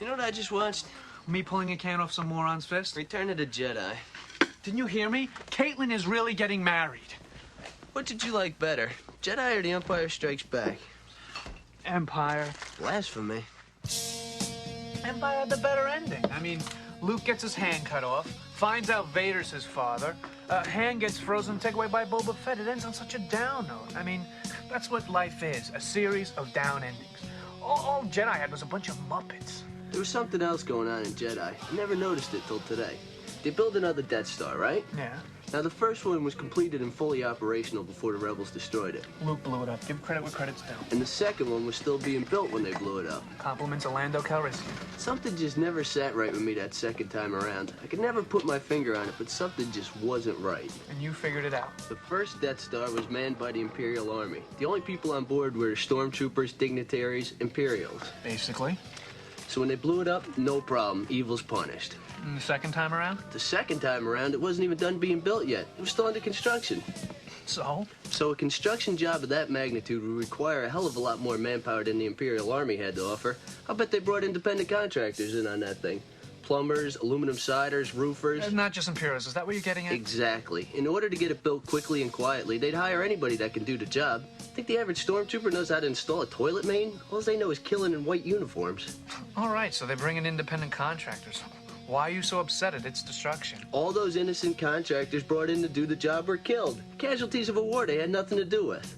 You know what I just watched? Me pulling a can off some moron's fist? Return of the Jedi. Didn't you hear me? Caitlin is really getting married. What did you like better, Jedi or The Empire Strikes Back? Empire. Blasphemy. Empire had the better ending. I mean, Luke gets his hand cut off, finds out Vader's his father, hand gets frozen, taken away by Boba Fett. It ends on such a down note. I mean, that's what life is, a series of down endings. All Jedi had was a bunch of Muppets. There was something else going on in Jedi. I never noticed it till today. They built another Death Star, right? Yeah. Now, the first one was completed and fully operational before the Rebels destroyed it. Luke blew it up. Give credit where credit's due. And the second one was still being built when they blew it up. Compliments of Lando Calrissian. Something just never sat right with me that second time around. I could never put my finger on it, but something just wasn't right. And you figured it out. The first Death Star was manned by the Imperial Army. The only people on board were stormtroopers, dignitaries, Imperials. Basically. So when they blew it up, no problem. Evil's punished. And the second time around? The second time around, it wasn't even done being built yet. It was still under construction. So? So a construction job of that magnitude would require a hell of a lot more manpower than the Imperial Army had to offer. I'll bet they brought independent contractors in on that thing. Plumbers, aluminum siders, roofers. Not just Imperials. Is that what you're getting at? Exactly. In order to get it built quickly and quietly, they'd hire anybody that can do the job. Think the average stormtrooper knows how to install a toilet main? All they know is killing in white uniforms. All right, so they bring in independent contractors. Why are you so upset at its destruction? All those innocent contractors brought in to do the job were killed. Casualties of a war they had nothing to do with.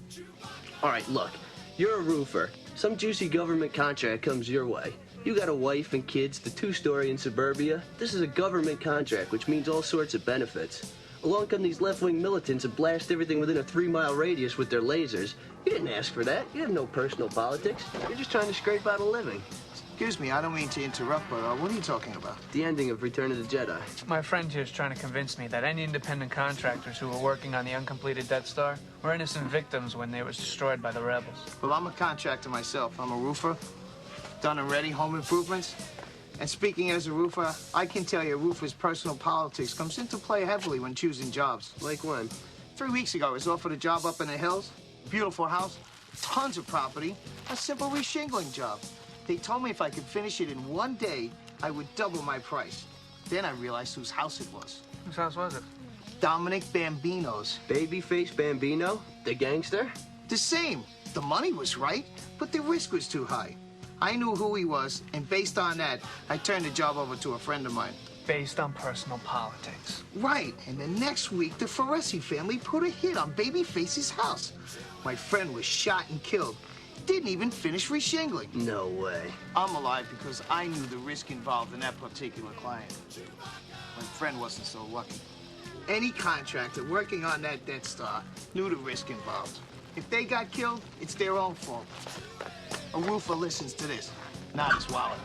All right, look, you're a roofer. Some juicy government contract comes your way. You got a wife and kids, the two-story in suburbia. This is a government contract, which means all sorts of benefits. Along come these left-wing militants and blast everything within a 3-mile radius with their lasers. You didn't ask for that. You have no personal politics. You're just trying to scrape out a living. Excuse me, I don't mean to interrupt, but what are you talking about? The ending of Return of the Jedi. My friend here is trying to convince me that any independent contractors who were working on the uncompleted Death Star were innocent victims when they was destroyed by the rebels. Well, I'm a contractor myself. I'm a roofer. Done and ready home improvements. And speaking as a roofer, I can tell you a roofer's personal politics comes into play heavily when choosing jobs. Like when? 3 weeks ago, I was offered a job up in the hills. Beautiful house, tons of property, a simple reshingling job. They told me if I could finish it in 1 day, I would double my price. Then I realized whose house it was. Whose house was it? Dominic Bambino's. Babyface Bambino? The gangster? The same. The money was right, but the risk was too high. I knew who he was, and based on that, I turned the job over to a friend of mine. Based on personal politics. Right, and the next week, the Foresi family put a hit on Babyface's house. My friend was shot and killed. Didn't even finish reshingling. No way. I'm alive because I knew the risk involved in that particular client. My friend wasn't so lucky. Any contractor working on that Death Star knew the risk involved. If they got killed, it's their own fault. A roofer listens to this, not his wallet.